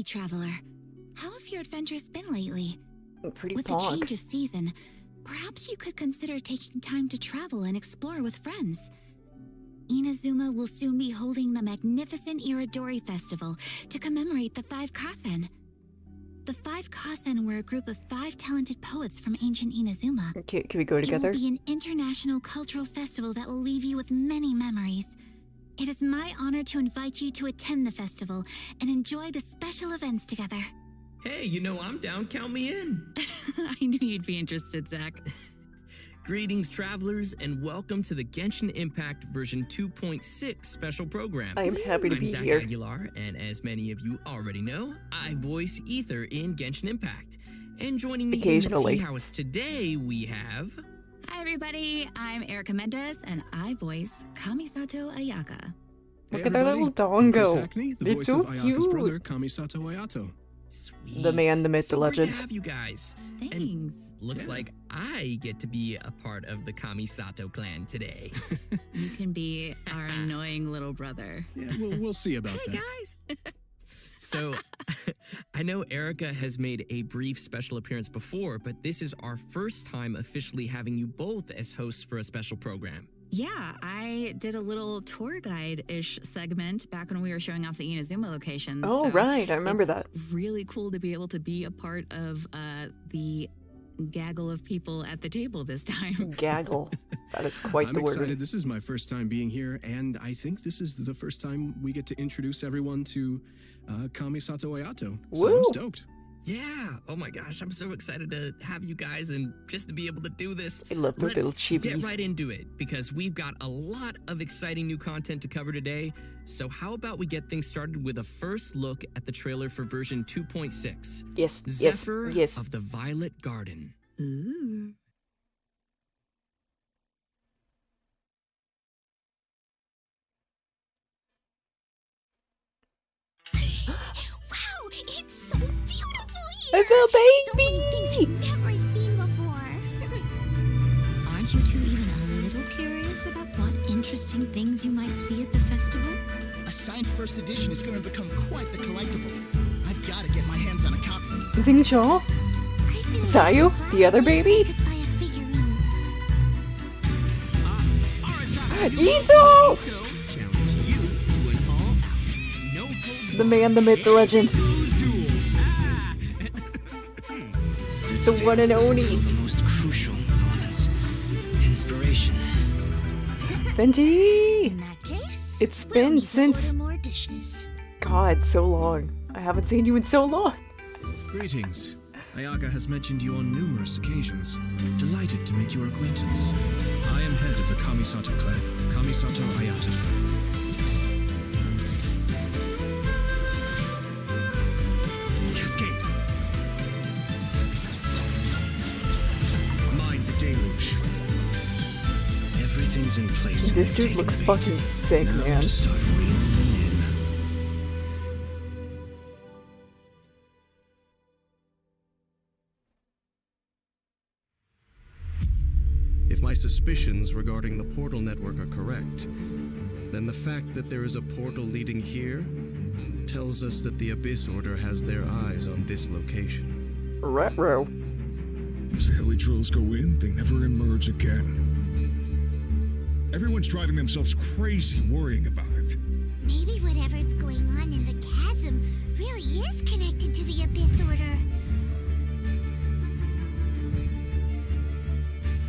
traveler. How have your adventures been lately? Pretty With the change of season, perhaps you could consider taking time to travel and explore with friends. Inazuma will soon be holding the magnificent Iridori Festival to commemorate the 5 Kasen. The 5 Kasen were a group of 5 talented poets from ancient Inazuma. Can we go together? It will be an international cultural festival that will leave you with many memories. It is my honor to invite you to attend the festival and enjoy the special events together. Hey, you know I'm down. Count me in. I knew you'd be interested, Zach. Greetings, travelers, and welcome to the Genshin Impact version 2.6 special program. I'm happy to be Zach here. Aguilar, and as many of you already know, I voice Ether in Genshin Impact. And joining me in the tea house today, we have... Hi, everybody. I'm Erica Mendez, and I voice Kamisato Ayaka. Look at their little dongo. Hackney, the They're voice so of Ayaka's cute. brother, Kamisato Ayato. Sweet. The man, the myth, the Great legend. to have you guys. Thanks. And looks like I get to be a part of the Kamisato clan today. You can be our annoying little brother. Yeah, we'll see about Hey, that. guys. So, I know Erica has made a brief special appearance before, but this is our first time officially having you both as hosts for a special program. Yeah, I did a little tour guide-ish segment back when we were showing off the Inazuma locations. Oh, so right. I remember it's that. really cool to be able to be a part of the gaggle of people at the table this time. Gaggle. That is quite I'm the excited. word. This is my first time being here, and I think this is the first time we get to introduce everyone to Kamisato Ayato. So Woo. I'm stoked. Yeah. Oh my gosh, I'm so excited to have you guys and just to be able to do this. I love the Let's little chibis. get right into it because we've got a lot of exciting new content to cover today. So how about we get things started with a first look at the trailer for version 2.6. Yes, Zephyr yes. of the Violet Garden. Ooh. Wow, it's so beautiful here! It's a So baby! many things I've never seen before. Aren't you two even a little curious about what interesting things you might see at the festival? A signed first edition is going to become quite the collectible. I've got to get my hands on a copy. Xingqiu? I've been Sayu? since The other last night so baby? I could buy a figurine. Ito! Challenge you to an all-out, no holds The man, the myth, the legend. duel. The one and only. The most crucial elements. Inspiration. Benji! In that case, It's we'll been need to since... order more dishes. God, so long. I haven't seen you in so long. Greetings. Ayaka has mentioned you on numerous occasions. Delighted to make your acquaintance. I am head of the Kamisato clan, Kamisato Ayato. Cascade. Mind the deluge. Everything's in place. This We've dude taken looks the bait. fucking sick, Now man. to start reeling in. If my suspicions regarding the portal network are correct, then the fact that there is a portal leading here tells us that the Abyss Order has their eyes on this location. Retro. As the Hilly Trolls go in, they never emerge again. Everyone's driving themselves crazy worrying about it. Maybe whatever's going on in the chasm really is connected to the Abyss Order.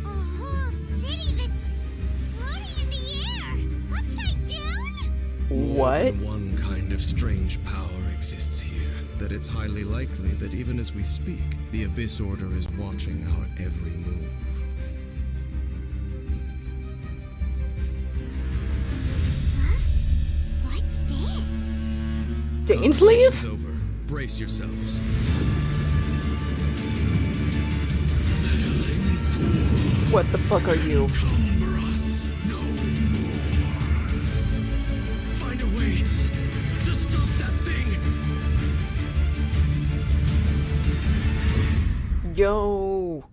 A whole city that's floating in the air, upside down? More What? than one kind of strange power exists here. That it's highly likely that even as we speak, the Abyss Order is watching our every move. What's this? Dane's leave? Conversation's over. Brace yourselves. What the fuck are you? Find a way to stop that thing! Yo.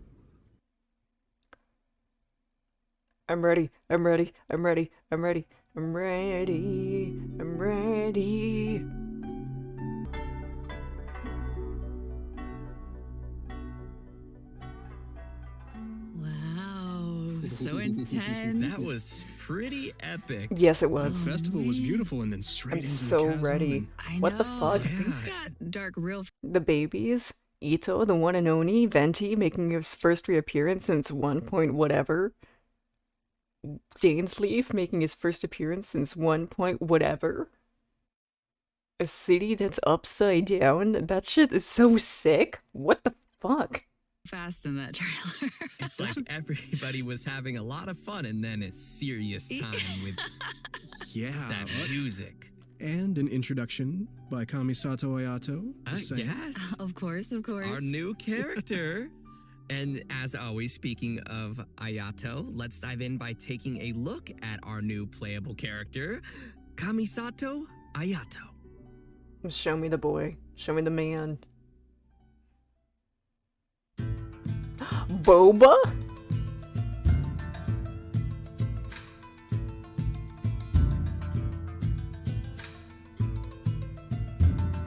I'm ready. I'm ready. I'm ready. I'm ready. I'm ready. I'm ready. So intense. That was pretty epic. Yes, it was. The festival was beautiful, and then straight I'm into so the chasm. ready. And I What the know. fuck? Things got dark real The babies, Ito, the one and only, Venti making his first reappearance since 1. whatever. Dainsleif making his first appearance since 1. whatever. A city that's upside down? That shit is so sick. What the fuck? fast in that trailer. It's like everybody was having a lot of fun, and then it's serious time with Yeah. that music. And an introduction by Kamisato Ayato. Just saying. Yes, Of course, of course. our new character. And as always, speaking of Ayato, let's dive in by taking a look at our new playable character, Kamisato Ayato. Show me the boy. Show me the man. Boba?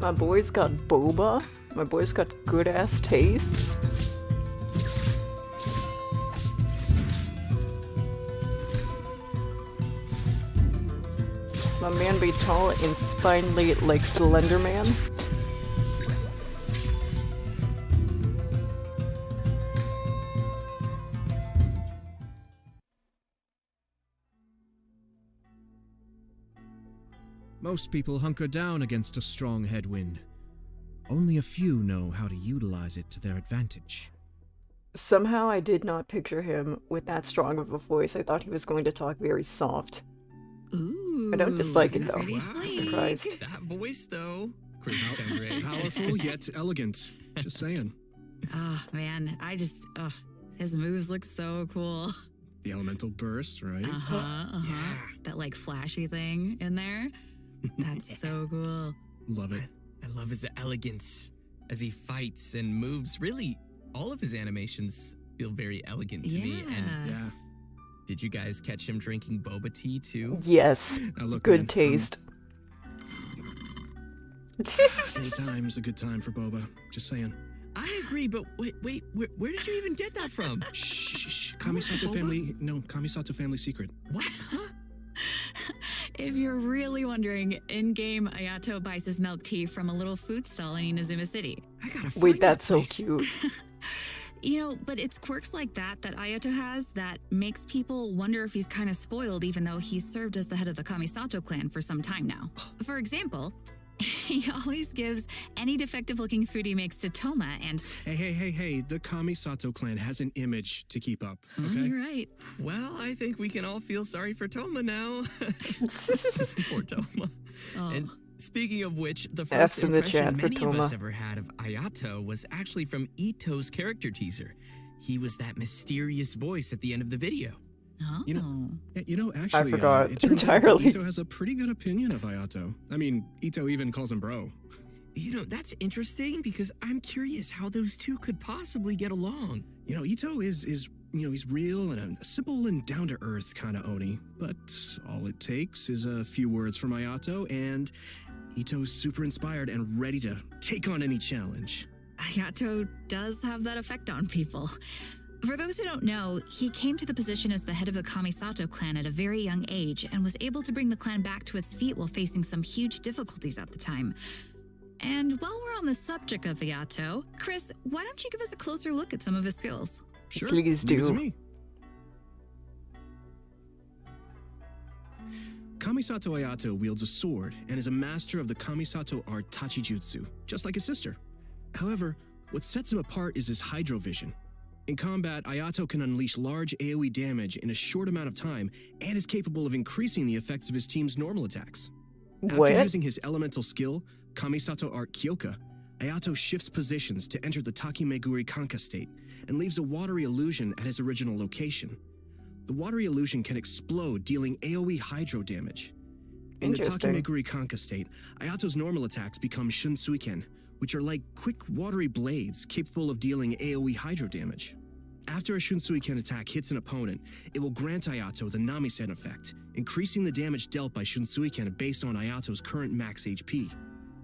My boy's got boba. My boy's got good ass taste. My man be tall and spindly like Slender Man. Most people hunker down against a strong headwind. Only a few know how to utilize it to their advantage. Somehow I did not picture him with that strong of a voice. I thought he was going to talk very soft. Ooh. I don't dislike it though. pretty I'm sleek. surprised. That voice, though. Crazy sound great. Powerful yet elegant. Just saying. Oh, man. His moves look so cool. The elemental burst, right? That like flashy thing in there. That's so cool. Love it. I love his elegance as he fights and moves. Really, all of his animations feel very elegant to me. And Yeah. did you guys catch him drinking boba tea too? Yes. Now look, Good man, taste. Anytime's a good time for boba. Just saying. I agree, but wait, where did you even get that from? Shh. Kamisato family. No, Kamisato family secret. What? Huh? If you're really wondering, in-game Ayato buys his milk tea from a little food stall in Inazuma City. I gotta find Wait, that's that so place. cute. You know, but it's quirks like that Ayato has that makes people wonder if he's kind of spoiled even though he's served as the head of the Kamisato clan for some time now. For example, he always gives any defective-looking food he makes to Toma and... Hey. The Kamisato clan has an image to keep up, Oh, okay? you're right. Well, I think we can all feel sorry for Toma now. Poor Toma. Oh. And speaking of which, the F's first in the impression chat for many of us Toma. ever had of Ayato was actually from Ito's character teaser. He was that mysterious voice at the end of the video. Oh. Actually, forgot it turns out that entirely. Ito has a pretty good opinion of Ayato. I mean, Ito even calls him bro. You know, that's interesting because I'm curious how those two could possibly get along. You know, Ito is he's real and a simple and down-to-earth kind of Oni. But all it takes is a few words from Ayato, and Ito's super inspired and ready to take on any challenge. Ayato does have that effect on people. For those who don't know, he came to the position as the head of the Kamisato clan at a very young age and was able to bring the clan back to its feet while facing some huge difficulties at the time. And while we're on the subject of Ayato, Chris, why don't you give us a closer look at some of his skills? Sure, Please leave it to do. me. Kamisato Ayato wields a sword and is a master of the Kamisato art Tachijutsu, just like his sister. However, what sets him apart is his hydrovision. In combat, Ayato can unleash large AoE damage in a short amount of time and is capable of increasing the effects of his team's normal attacks. What? After using his elemental skill, Kamisato Art Kyoka, Ayato shifts positions to enter the Takimeguri Kanka state and leaves a watery illusion at his original location. The watery illusion can explode, dealing AoE hydro damage. In the Interesting. Takimeguri Kanka state, Ayato's normal attacks become Shunsuiken, which are like quick, watery blades capable of dealing AoE hydro damage. After a Shunsuiken attack hits an opponent, it will grant Ayato the Namisen effect, increasing the damage dealt by Shunsuiken based on Ayato's current max HP.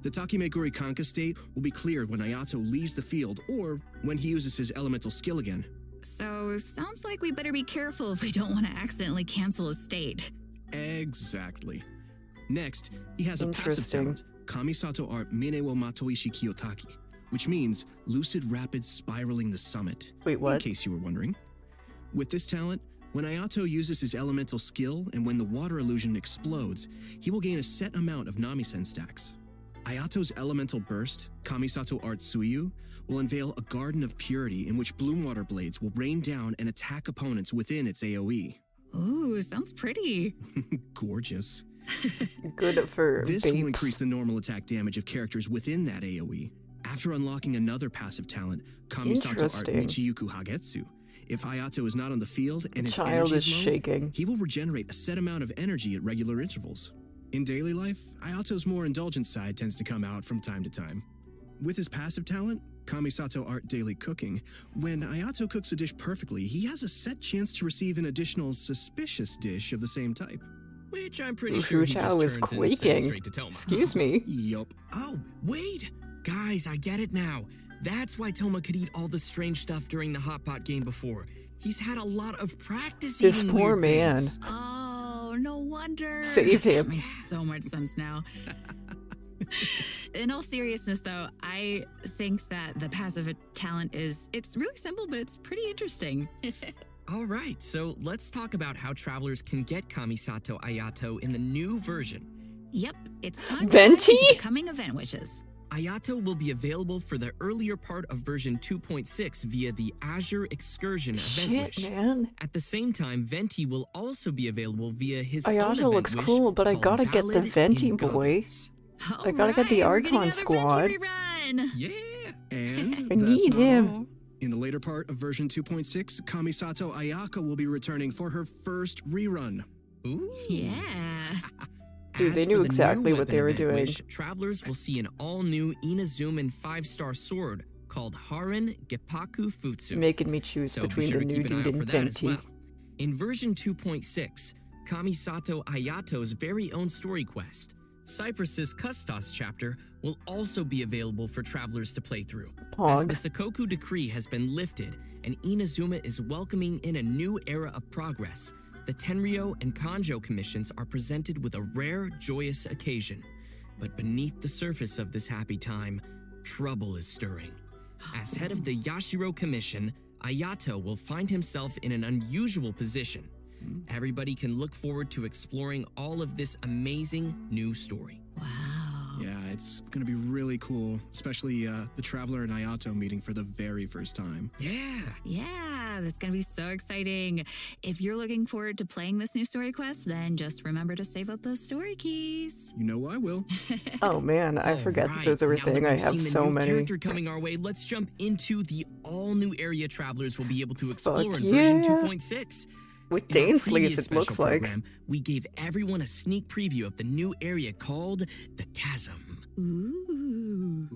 The Takimeguri Kanka state will be cleared when Ayato leaves the field or when he uses his elemental skill again. So, sounds like we better be careful if we don't want to accidentally cancel a state. Exactly. Next, he has a passive Interesting. talent, Kamisato Art Mine wo Matoishi Kiyotaki, which means lucid rapid spiraling the summit. Wait, what? In case you were wondering. With this talent, when Ayato uses his elemental skill and when the water illusion explodes, he will gain a set amount of Namisen stacks. Ayato's elemental burst, Kamisato Art Suiyu, will unveil a garden of purity in which bloom water blades will rain down and attack opponents within its AoE. Ooh, sounds pretty. Gorgeous. Good for This babes. will increase the normal attack damage of characters within that AoE. After unlocking another passive talent, Kamisato Art Interesting. Michiyuku Hagetsu, if Ayato is not on the field and his Child energy is is low, shaking. he will regenerate a set amount of energy at regular intervals. In daily life, Ayato's more indulgent side tends to come out from time to time. With his passive talent, Kamisato Art Daily Cooking, when Ayato cooks a dish perfectly, he has a set chance to receive an additional suspicious dish of the same type. Which I'm pretty sure he Ufutao just is turns and sends quaking. straight to Toma. Excuse me. Yup. Oh, wait! Guys, I get it now. That's why Toma could eat all the strange stuff during the hot pot game before. He's had a lot of practice This eating poor weird man. things. Oh, no wonder. Save him. That makes so much sense now. In all seriousness, though, I think that the passive talent it's really simple, but it's pretty interesting. All right, so let's talk about how travelers can get Kamisato Ayato in the new version. Yep, it's time to Venti? dive into the coming event wishes. Ayato will be available for the earlier part of version 2.6 via the Azure Excursion event Shit, wish. man. At the same time, Venti will also be available via his own Ayato event looks wish cool, but I called gotta get the Ballad Venti in boy. Goblins. I gotta get the Alright, we're getting Archon another squad. Venti rerun. Yeah! And I that's need not him. all. In the later part of version 2.6, Kamisato Ayaka will be returning for her first rerun. Ooh. Yeah. Dude, they As knew for the exactly new what they weapon were event doing. wish, travelers will see an all-new Inazuma 5-star sword called Haran Geppaku Futsu. Making me choose So be between sure the to new keep an eye dude out for and that as Venti. well. In version 2.6, Kamisato Ayato's very own story quest, Cypress's Custos chapter, will also be available for travelers to play through. As Pog. the Sakoku decree has been lifted and Inazuma is welcoming in a new era of progress, the Tenryo and Kanjo commissions are presented with a rare, joyous occasion. But beneath the surface of this happy time, trouble is stirring. As head of the Yashiro Commission, Ayato will find himself in an unusual position. Everybody can look forward to exploring all of this amazing new story. Wow. Yeah, it's gonna be really cool, especially the Traveler and Ayato meeting for the very first time. Yeah! Yeah, that's going to be so exciting. If you're looking forward to playing this new story quest, then just remember to save up those story keys. You know I will. Oh man, I forget that those are a Now that thing. I we've have seen the so new many. character coming our way, let's jump into the all-new area travelers will be able to explore Fuck in version yeah. 2.6. With In our Dane's sleeves, previous it looks special like. program, we gave everyone a sneak preview of the new area called the Chasm. Ooh.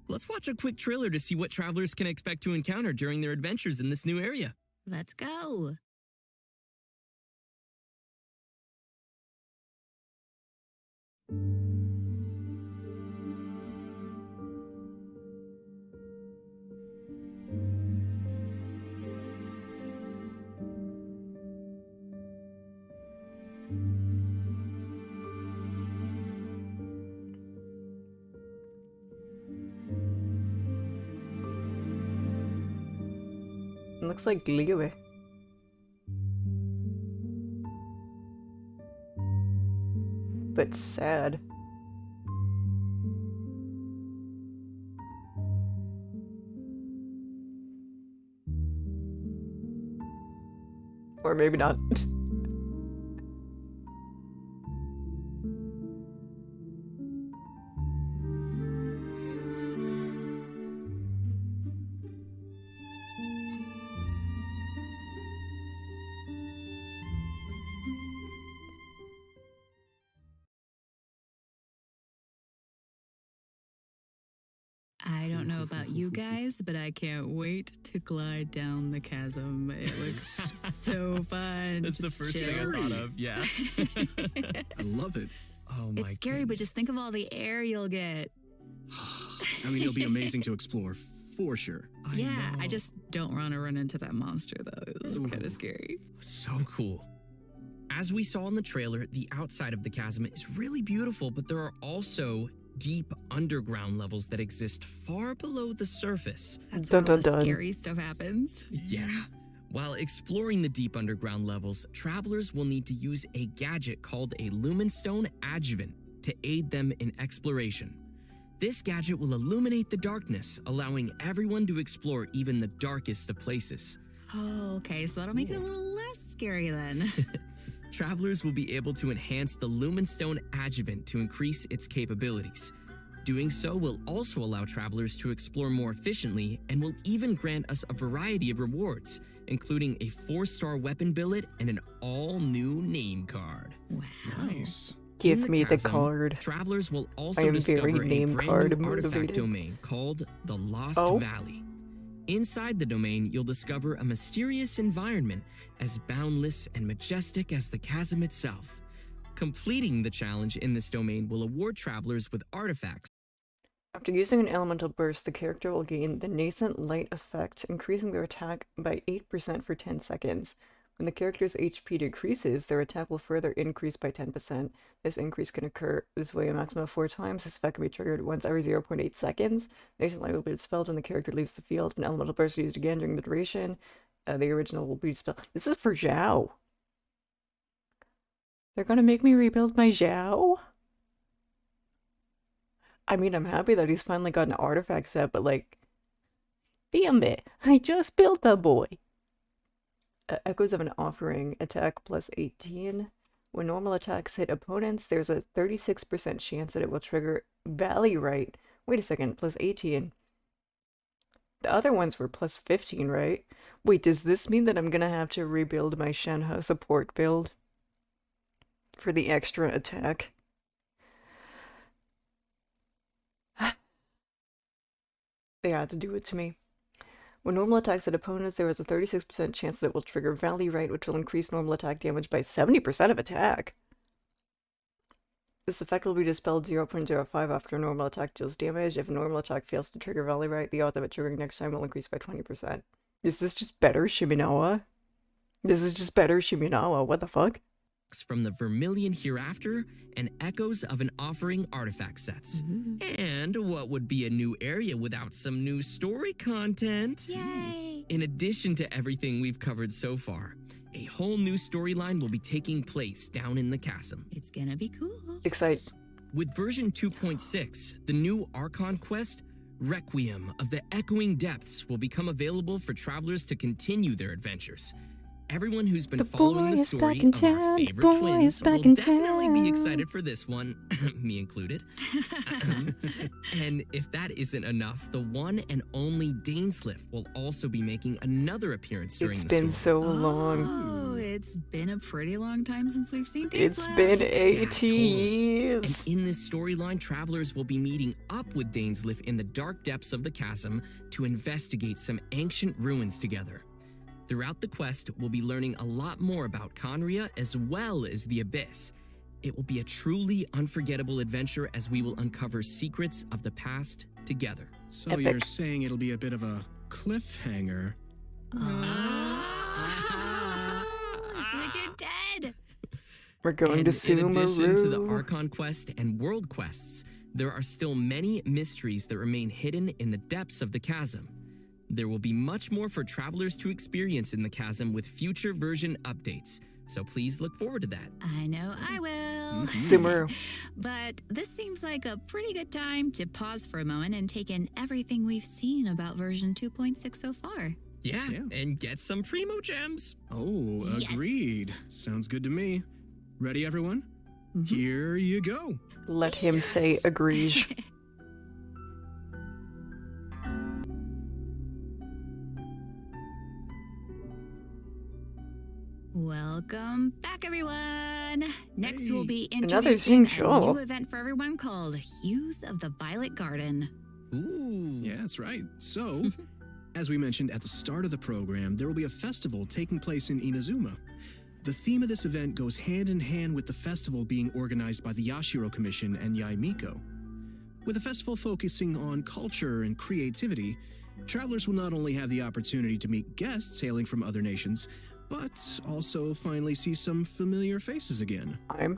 Let's watch a quick trailer to see what travelers can expect to encounter during their adventures in this new area. Let's go. It looks like Gliue. But sad. Or maybe not. I don't know about you guys, but I can't wait to glide down the chasm. It looks so fun. That's the Just first thing chill. I thought of, yeah. I love it. Oh my It's scary, but just think of all the air you'll get. I mean, it'll be amazing to explore for sure. I just don't want to run into that monster, though. It was kind of scary. So cool. As we saw in the trailer, the outside of the chasm is really beautiful, but there are also deep underground levels that exist far below the surface. That's Dun, where all dun, the dun. scary stuff happens. Yeah. While exploring the deep underground levels, travelers will need to use a gadget called a Lumenstone Adjuvant to aid them in exploration. This gadget will illuminate the darkness, allowing everyone to explore even the darkest of places. Oh, okay, so that'll make it a little less scary then. Travelers will be able to enhance the Lumenstone Adjuvant to increase its capabilities. Doing so will also allow travelers to explore more efficiently and will even grant us a variety of rewards, including a 4-star weapon billet and an all-new name card. Wow. Nice. In Give me the chasm, card. Travelers will I also am very discover a name brand card new artifact motivated. domain called the Lost Oh. Valley. Inside the domain, you'll discover a mysterious environment as boundless and majestic as the chasm itself. Completing the challenge in this domain will award travelers with artifacts. After using an elemental burst, the character will gain the nascent light effect, increasing their attack by 8% for 10 seconds. When the character's HP decreases, their attack will further increase by 10%. This increase can occur this way a maximum of 4 times. This effect can be triggered once every 0.8 seconds. Nascent light will be dispelled when the character leaves the field. An elemental burst is used again during the duration. The original will be dispelled. This is for Zhao. They're gonna make me rebuild my Zhao? I mean, I'm happy that he's finally got an artifact set, but like, damn it, I just built the boy. Echoes of an Offering, attack plus 18. When normal attacks hit opponents, there's a 36% chance that it will trigger Valley Right. Wait a second, plus 18. The other ones were plus 15, right? Wait, does this mean that I'm gonna have to rebuild my Shenhe support build for the extra attack? They had to do it to me. When normal attacks hit opponents, there is a 36% chance that it will trigger Valley Right, which will increase normal attack damage by 70% of attack. This effect will be dispelled 0.05 after a normal attack deals damage. If a normal attack fails to trigger Valley Right, the odds of it triggering next time will increase by 20%. Is this just better Shiminawa? This is just better Shiminawa, what the fuck? From the Vermilion Hereafter and Echoes of an Offering artifact sets. And what would be a new area without some new story content? Yay! In addition to everything we've covered so far, a whole new storyline will be taking place down in the chasm. It's gonna be cool. Excite. With version 2.6, the new Archon quest, Requiem of the Echoing Depths, will become available for travelers to continue their adventures. Everyone who's been following the story of our favorite twins will definitely be excited for this one, me included. And if that isn't enough, the one and only Dainsliff will also be making another appearance during the story. It's been so long. Oh, it's been a pretty long time since we've seen It's Dainsliff. been 80 totally. years. And in this storyline, travelers will be meeting up with Dainsliff in the dark depths of the chasm to investigate some ancient ruins together. Throughout the quest, we'll be learning a lot more about Conria as well as the Abyss. It will be a truly unforgettable adventure as we will uncover secrets of the past together. So Epic. you're saying it'll be a bit of a cliffhanger. See what you did? We're going And to in addition to the Sumeru. Archon quest and world quests, there are still many mysteries that remain hidden in the depths of the chasm. There will be much more for travelers to experience in the chasm with future version updates, so please look forward to that. I know I will. Sumeru. But this seems like a pretty good time to pause for a moment and take in everything we've seen about version 2.6 so far. Yeah, and get some Primo Gems. Oh, Yes. agreed. Sounds good to me. Ready, everyone? Here you go. Let him say agrees. Welcome back, everyone. Next, we'll be Another introducing Xing a show. new event for everyone called Hues of the Violet Garden. Ooh. Yeah, that's right. So, as we mentioned at the start of the program, there will be a festival taking place in Inazuma. The theme of this event goes hand in hand with the festival being organized by the Yashiro Commission and Yoimiya. With the festival focusing on culture and creativity, Travelers will not only have the opportunity to meet guests hailing from other nations, but also finally see some familiar faces again. I'm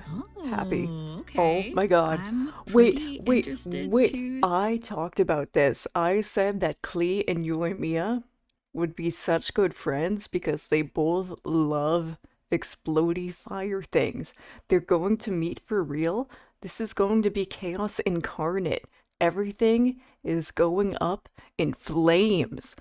happy. Okay. Oh my god. I'm Wait, pretty wait, interested wait. to- I talked about this. I said that Klee and Yoimiya would be such good friends because they both love explodey fire things. They're going to meet for real. This is going to be chaos incarnate. Everything is going up in flames.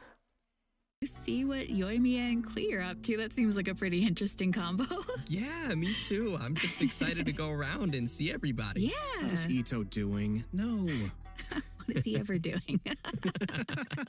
See what Yoimiya and Klee are up to. That seems like a pretty interesting combo. Yeah, me too. I'm just excited to go around and see everybody. Yeah. How's Ito doing? No. What is he ever doing?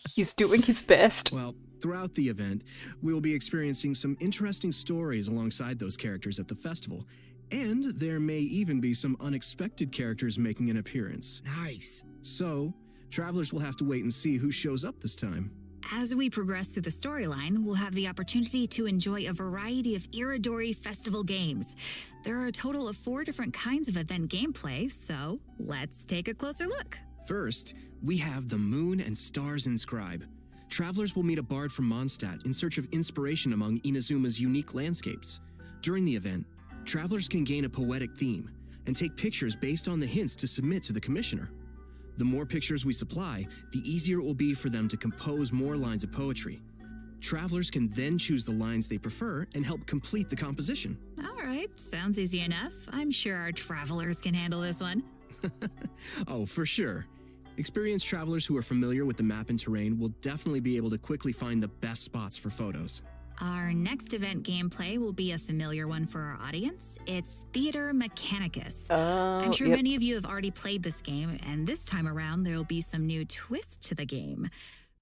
He's doing his best. Well, throughout the event, we will be experiencing some interesting stories alongside those characters at the festival. And there may even be some unexpected characters making an appearance. Nice. So, travelers will have to wait and see who shows up this time. As we progress through the storyline, we'll have the opportunity to enjoy a variety of Iridori festival games. There are a total of 4 different kinds of event gameplay, so let's take a closer look. First, we have the Moon and Stars Inscribe. Travelers will meet a bard from Mondstadt in search of inspiration among Inazuma's unique landscapes. During the event, travelers can gain a poetic theme and take pictures based on the hints to submit to the commissioner. The more pictures we supply, the easier it will be for them to compose more lines of poetry. Travelers can then choose the lines they prefer and help complete the composition. All right, sounds easy enough. I'm sure our travelers can handle this one. Oh, for sure. Experienced travelers who are familiar with the map and terrain will definitely be able to quickly find the best spots for photos. Our next event gameplay will be a familiar one for our audience. It's Theater Mechanicus. I'm sure many of you have already played this game, and this time around there will be some new twist to the game.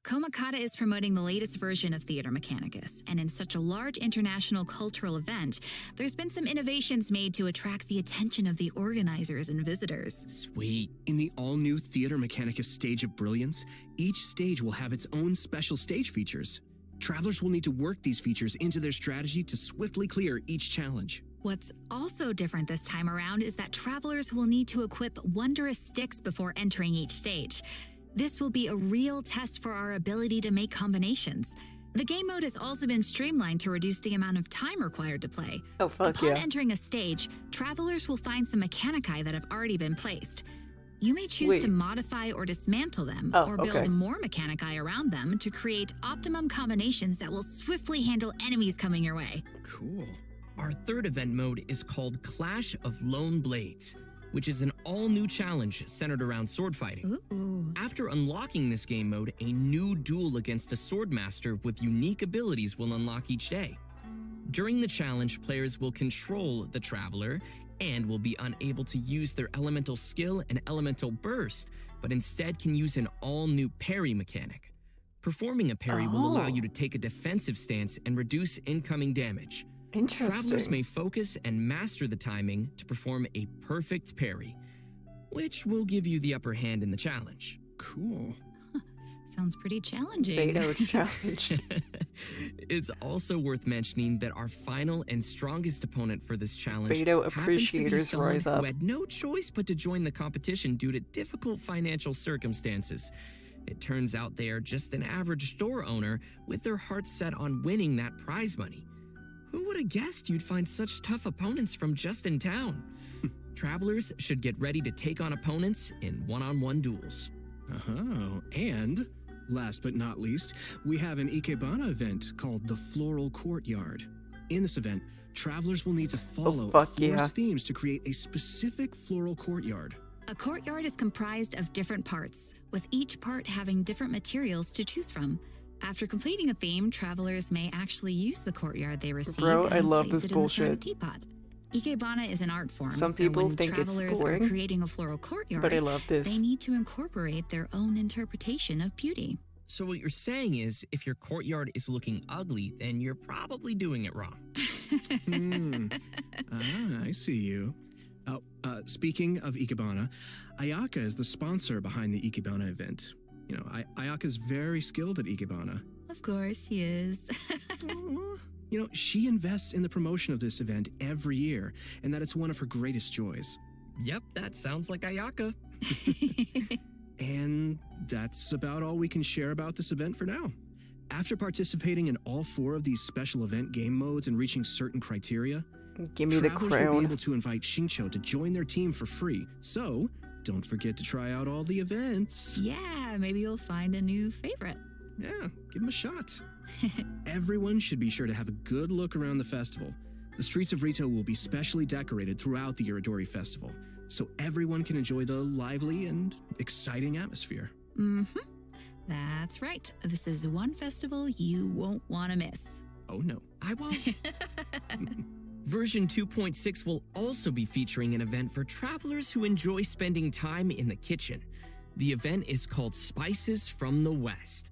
Komakata is promoting the latest version of Theater Mechanicus, and in such a large international cultural event, there's been some innovations made to attract the attention of the organizers and visitors. Sweet. In the all-new Theater Mechanicus Stage of Brilliance, each stage will have its own special stage features. Travelers will need to work these features into their strategy to swiftly clear each challenge. What's also different this time around is that travelers will need to equip wondrous sticks before entering each stage. This will be a real test for our ability to make combinations. The game mode has also been streamlined to reduce the amount of time required to play. Oh, fuck Upon yeah. entering a stage, travelers will find some mechanici that have already been placed. You may choose to modify or dismantle them, or build more mechanici around them to create optimum combinations that will swiftly handle enemies coming your way. Cool. Our third event mode is called Clash of Lone Blades, which is an all-new challenge centered around sword fighting. Ooh. After unlocking this game mode, a new duel against a swordmaster with unique abilities will unlock each day. During the challenge, players will control the traveler and will be unable to use their elemental skill and elemental burst, but instead can use an all-new parry mechanic. Performing a parry will allow you to take a defensive stance and reduce incoming damage. Interesting. Travelers may focus and master the timing to perform a perfect parry, which will give you the upper hand in the challenge. Cool. Sounds pretty challenging. Beto challenge. It's also worth mentioning that our final and strongest opponent for this challenge Beto happens to be appreciators someone rise who up. had no choice but to join the competition due to difficult financial circumstances. It turns out they are just an average store owner with their hearts set on winning that prize money. Who would have guessed you'd find such tough opponents from just in town? Travelers should get ready to take on opponents in one-on-one duels. Oh, and last but not least, we have an Ikebana event called the Floral Courtyard. In this event, travelers will need to follow forest themes to create a specific floral courtyard. A courtyard is comprised of different parts, with each part having different materials to choose from. After completing a theme, travelers may actually use the courtyard they receive Bro, I and love place this it in the side of a bullshit. teapot. Ikebana is an art form, Some so people when think it's travelers are boring, creating a floral courtyard, but I love this. they need to incorporate their own interpretation of beauty. So what you're saying is, if your courtyard is looking ugly, then you're probably doing it wrong. I see you. Speaking of Ikebana, Ayaka is the sponsor behind the Ikebana event. You know, Ayaka's very skilled at Ikebana. Of course he is. You know, she invests in the promotion of this event every year, and that it's one of her greatest joys. Yep, that sounds like Ayaka. And that's about all we can share about this event for now. After participating in all 4 of these special event game modes and reaching certain criteria, Give me the travelers will be crown. able to invite Xingqiu to join their team for free. So, don't forget to try out all the events. Yeah, maybe you'll find a new favorite. Yeah, give them a shot. Everyone should be sure to have a good look around the festival. The streets of Rito will be specially decorated throughout the Iridori Festival, so everyone can enjoy the lively and exciting atmosphere. Mm-hmm. That's right. This is one festival you won't want to miss. Oh no, I won't. Version 2.6 will also be featuring an event for travelers who enjoy spending time in the kitchen. The event is called Spices from the West.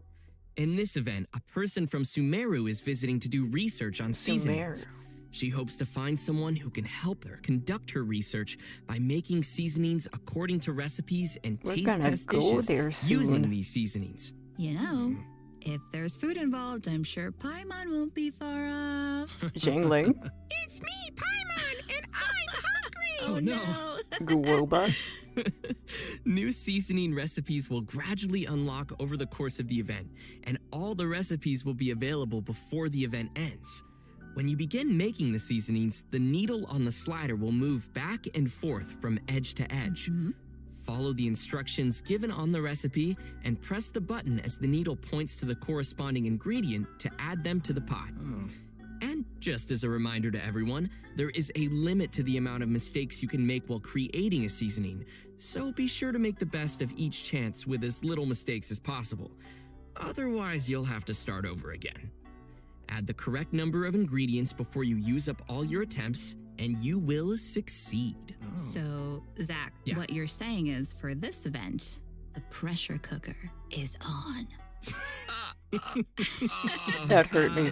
In this event, a person from Sumeru is visiting to do research on seasonings. She hopes to find someone who can help her conduct her research by making seasonings according to recipes and We're taste gonna test go dishes there using soon. these seasonings. You know, if there's food involved, I'm sure Paimon won't be far off. Jingling. It's me, Paimon, and I'm hungry! Oh no. Guoba. New seasoning recipes will gradually unlock over the course of the event, and all the recipes will be available before the event ends. When you begin making the seasonings, the needle on the slider will move back and forth from edge to edge. Follow the instructions given on the recipe and press the button as the needle points to the corresponding ingredient to add them to the pot. And just as a reminder to everyone, there is a limit to the amount of mistakes you can make while creating a seasoning, so be sure to make the best of each chance with as little mistakes as possible. Otherwise, you'll have to start over again. Add the correct number of ingredients before you use up all your attempts, and you will succeed. So, Zach, Yeah. what you're saying is for this event, the pressure cooker is on. That hurt me.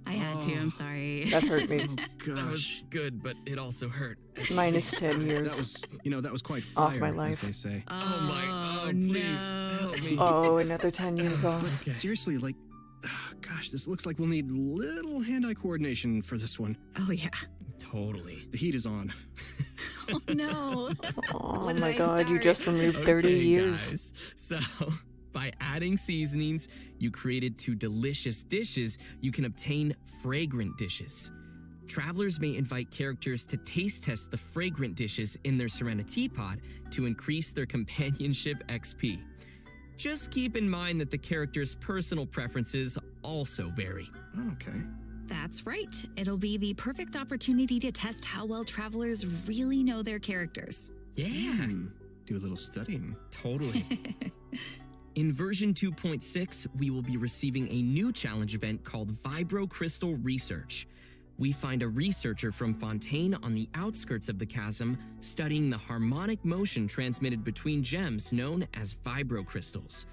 I had to, I'm sorry. That hurt me. That was good, but it also hurt. Minus 10 years. That was, that was quite Off fire, my as life. they say. Oh, please help me. Oh, another 10 years off. Seriously, gosh, this looks like we'll need little hand-eye coordination for this one. Oh, yeah. Totally. The heat is on. Oh, no. Oh When did my I god, you start? just removed 30 Okay, years. guys. So, by adding seasonings you created to delicious dishes, you can obtain fragrant dishes. Travelers may invite characters to taste test the fragrant dishes in their Serenity Pod to increase their companionship XP. Just keep in mind that the character's personal preferences also vary. Okay. That's right. It'll be the perfect opportunity to test how well travelers really know their characters. Yeah, Do a little studying. totally. In version 2.6, we will be receiving a new challenge event called Vibro Crystal Research. We find a researcher from Fontaine on the outskirts of the chasm studying the harmonic motion transmitted between gems known as vibro crystals.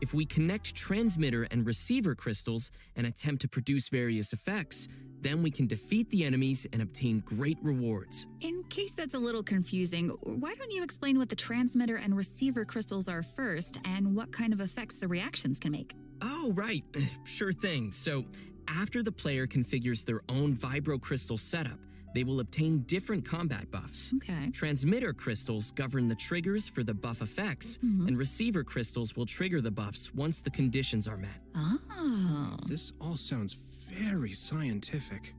If we connect transmitter and receiver crystals and attempt to produce various effects, then we can defeat the enemies and obtain great rewards. In case that's a little confusing, why don't you explain what the transmitter and receiver crystals are first and what kind of effects the reactions can make? Oh, right. Sure thing. So, after the player configures their own vibro crystal setup, they will obtain different combat buffs. Okay. Transmitter crystals govern the triggers for the buff effects, and receiver crystals will trigger the buffs once the conditions are met. Oh. This all sounds very scientific.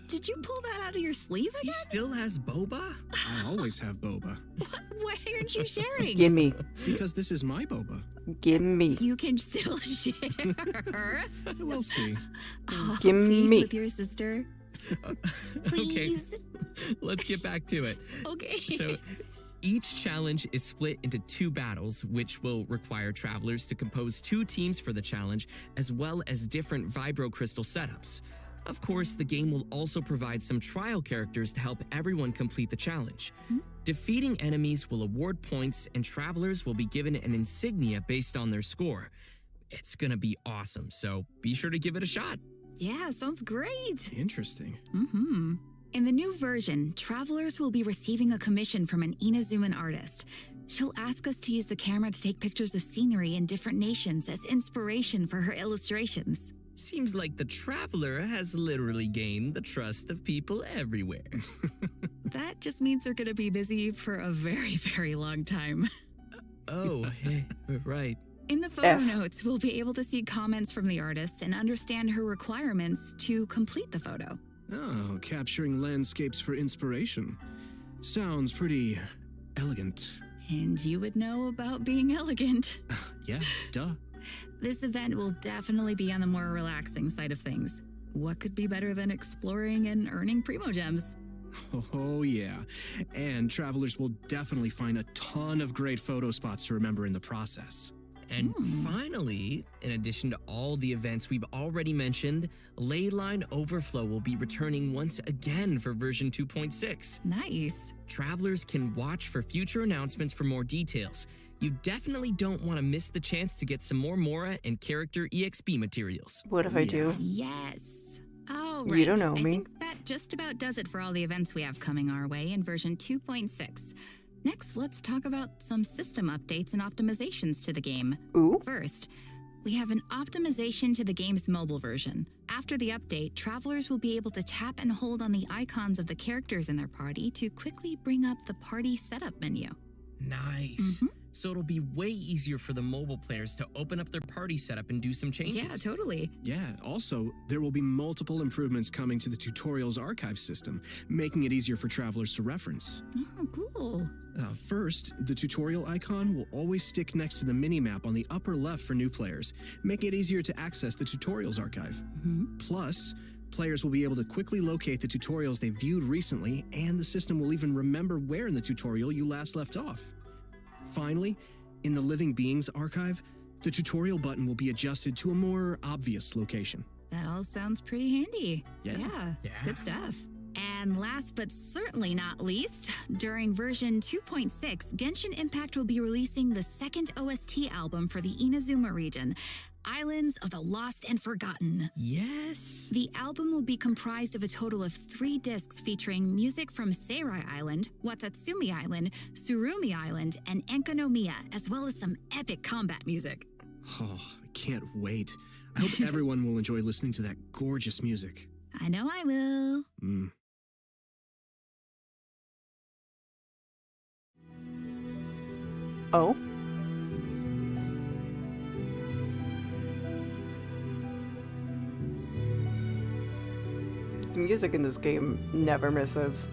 Did you pull that out of your sleeve He again? still has boba? I always have boba. Why aren't you sharing? Gimme. Because this is my boba. Gimme. You can still share. We'll see. Oh, Gimme. please, with your sister. Please. Let's get back to it. Okay. So, each challenge is split into 2 battles, which will require travelers to compose 2 teams for the challenge, as well as different vibro crystal setups. Of course, the game will also provide some trial characters to help everyone complete the challenge. Defeating enemies will award points, and travelers will be given an insignia based on their score. It's gonna be awesome, so be sure to give it a shot. Yeah, sounds great. Interesting. In the new version, travelers will be receiving a commission from an Inazuman artist. She'll ask us to use the camera to take pictures of scenery in different nations as inspiration for her illustrations. Seems like the traveler has literally gained the trust of people everywhere. That just means they're going to be busy for a very, very long time. Oh, hey, right. In the photo notes, we'll be able to see comments from the artist and understand her requirements to complete the photo. Oh, capturing landscapes for inspiration. Sounds pretty elegant. And you would know about being elegant. Yeah, duh. This event will definitely be on the more relaxing side of things. What could be better than exploring and earning Primo Gems? Oh, yeah. And travelers will definitely find a ton of great photo spots to remember in the process. And finally, in addition to all the events we've already mentioned, Leyline Overflow will be returning once again for version 2.6. Nice. Travelers can watch for future announcements for more details. You definitely don't want to miss the chance to get some more Mora and character EXP materials. What if I do? Yes. Oh, right. You don't know I me. think that just about does it for all the events we have coming our way in version 2.6. Next, let's talk about some system updates and optimizations to the game. Ooh. First, we have an optimization to the game's mobile version. After the update, travelers will be able to tap and hold on the icons of the characters in their party to quickly bring up the party setup menu. Nice. So it'll be way easier for the mobile players to open up their party setup and do some changes. Yeah, totally. Yeah, also, there will be multiple improvements coming to the tutorials archive system, making it easier for travelers to reference. Oh, cool. First, the tutorial icon will always stick next to the minimap on the upper left for new players, making it easier to access the tutorials archive. Plus, players will be able to quickly locate the tutorials they viewed recently, and the system will even remember where in the tutorial you last left off. Finally, in the Living Beings archive, the tutorial button will be adjusted to a more obvious location. That all sounds pretty handy. Yeah. Good stuff. And last but certainly not least, during version 2.6, Genshin Impact will be releasing the second OST album for the Inazuma region, Islands of the Lost and Forgotten. Yes. The album will be comprised of a total of 3 discs featuring music from Seirai Island, Watatsumi Island, Tsurumi Island, and Enkanomiya, as well as some epic combat music. Oh, I can't wait. I hope everyone will enjoy listening to that gorgeous music. I know I will. Oh? The music in this game never misses.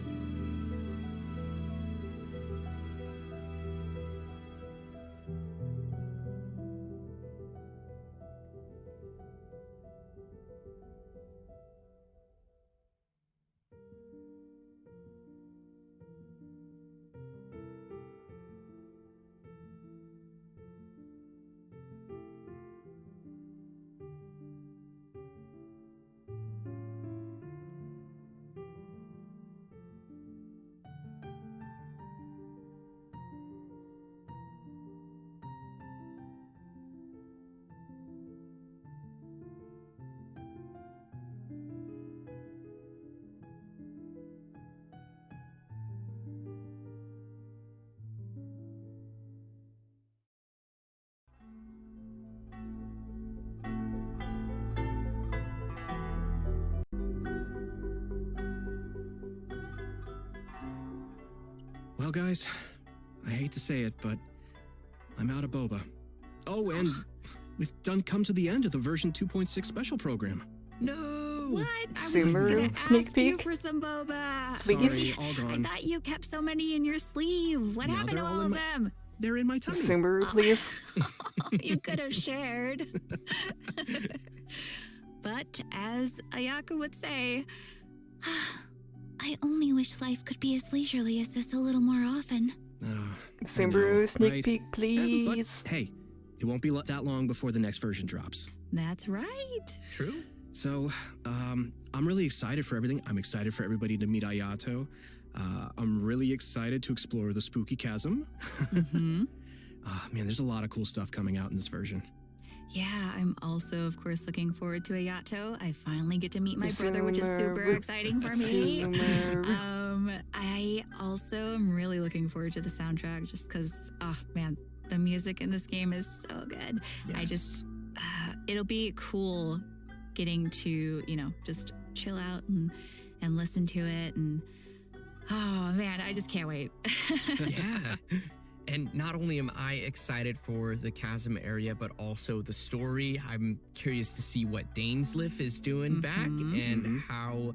Well, guys, I hate to say it, but I'm out of boba. Oh, and we've come to the end of the version 2.6 special program. No! What? I was just Sumer gonna sneak ask you peek? for some boba. Sorry, all I gone. thought you kept so many in your sleeve. What Now happened to they're all all in of my- them? They're in my tummy. Sumeru, please. You could have shared. But as Ayaka would say, I only wish life could be as leisurely as this a little more often. Sumeru, sneak right? peek, please. Hey, it won't be that long before the next version drops. that's right. True. So, I'm really excited for everything. I'm excited for everybody to meet Ayato. I'm really excited to explore the Spooky Chasm. Man, there's a lot of cool stuff coming out in this version. Yeah, I'm also, of course, looking forward to Ayato. I finally get to meet my brother, which is super Sumer. exciting for me. Sumer. I also am really looking forward to the soundtrack just because, oh man, the music in this game is so good. I just, it'll be cool getting to, just chill out and listen to it. And Oh man, I just can't wait. Yeah. And not only am I excited for the chasm area, but also the story. I'm curious to see what Dainsleif is doing back and how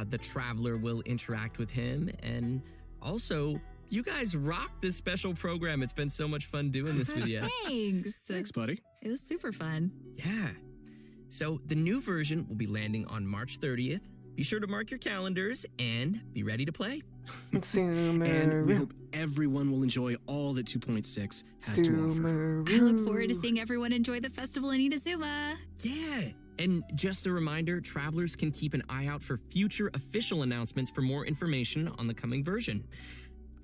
the Traveler will interact with him. And also, you guys rocked this special program. It's been so much fun doing this with you. Thanks. Thanks, buddy. It was super fun. Yeah. So the new version will be landing on March 30th. Be sure to mark your calendars and be ready to play. And we hope everyone will enjoy all that 2.6 has to offer. I look forward to seeing everyone enjoy the festival in Inazuma. Yeah. And just a reminder, travelers can keep an eye out for future official announcements for more information on the coming version.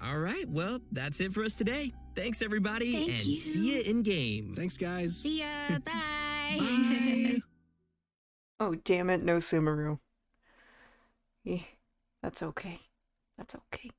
All right, well, that's it for us today. Thanks, everybody, Thank and you. see you in game. Thanks, guys. See ya. Bye. Bye. Oh, damn it, no Sumeru. Yeah, that's okay. That's okay.